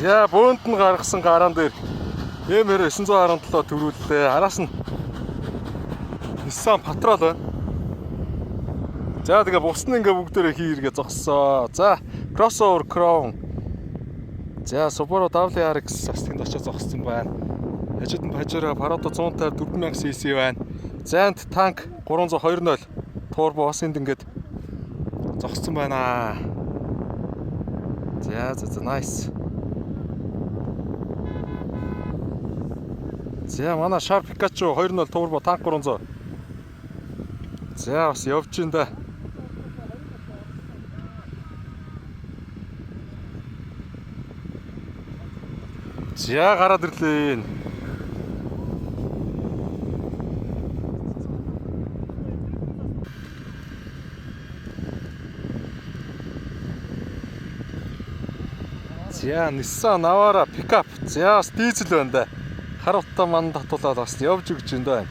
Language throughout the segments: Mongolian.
За бөөнд нь гаргасан гараан дээр M2 917 төрүүллээ. Араас нь Nissan Patrol байна. За тэгээ бус нь ингээ бүгдээрээ хийргээ зогссоо. За crossover Crown. За Subaru WRX састынд очиж зогссон байна. Хажууд нь Pajero Parado 150 4000 cc байна. Zant танк 320 турбо бас энд ингээд зогссон байна. За nice. За манай Sharp Pikachu 2.0 турбо танк 300. За бас явж ин да. За гараад ирлээ. За Nissan Navara pickup. За бас дизель байна да. Хар утаа манд татуулаад бас явж өгч энэ байна.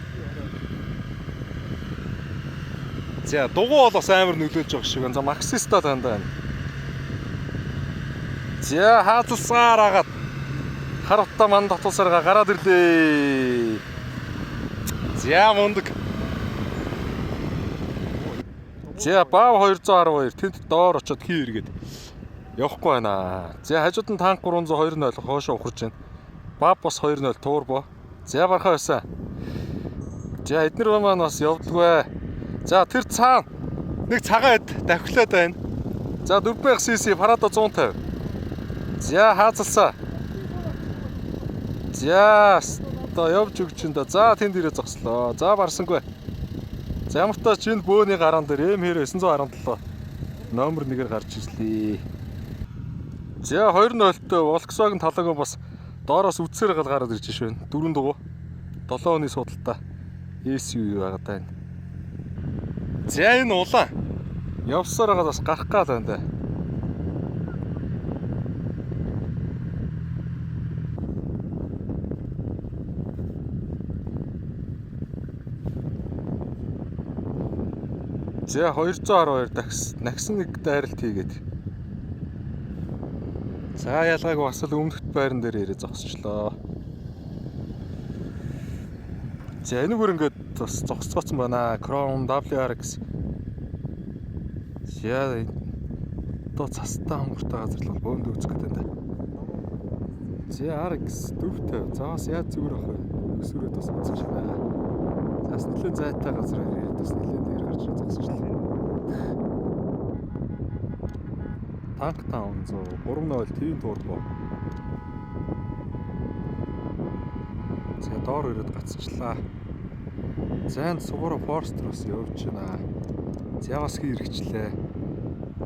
За дугуй бол бас амар нөлөөлж байгаа шиг байна. За Maxista танд байна. За хаалцсаар агаад хар утаа манд татуулсараа гараад ирлээ. За мундаг. За баав 212 тэнд доор очиод хий эргээд явахгүй байна. За хажууд нь танк 320 хоошоо ухарж байна. Баав бас 2.0 турбо. За бархаа байсан. За эднэр маань бас явдагвэ. За тэр цаана нэг цагаан эд давхилаад байна. За 4000 cc Parado 150. За хаацалсаа. За одоо явж өгч энэ да. За тэнд ирээ зогслоо. За барсангүй. За ямар ч тач энэ бөөний гараан дээр M2 917 номер 1-ээр гарч ирлээ. За 2.0-тэй Volkswagen талаагаа бас доороос үтсээр гал гараад ирж байна. 4 дугуй 7 оны судалтай SUV байгаад байна. За энэ улаан явсаар байгаа бас гарах гал байна да. За 212 нагсан нэг дайралт хийгээд. За ялгаагүй бас л өмнөхд байран дээр ирээ зогсчлоо. За энэ бүр ингээд бас зогсцооцсон байна. Crown WRX. За одоо цастаа хонгортой газар л бөөнд үүсгэх гэдэг юм да. За RX 450. За бас яаж зүгээр ах вэ? Өсвөрөд бас үзэж байна. За бас нэлээд зайтай газар ирээд бас нэлээд дээр гарч зогсчлоо. Танк 500 3.0 твин турбо. За доор ирээд гацчлаа. За Subaru Forester бас явж байна. За бас хэрэгчлээ.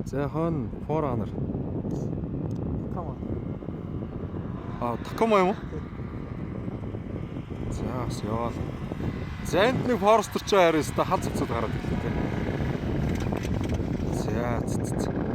За хон Forerunner. Tacoma юм уу? За бас яваал. За энд нэг Forester ч харин өстө хаз цуцад гараад ирлээ. За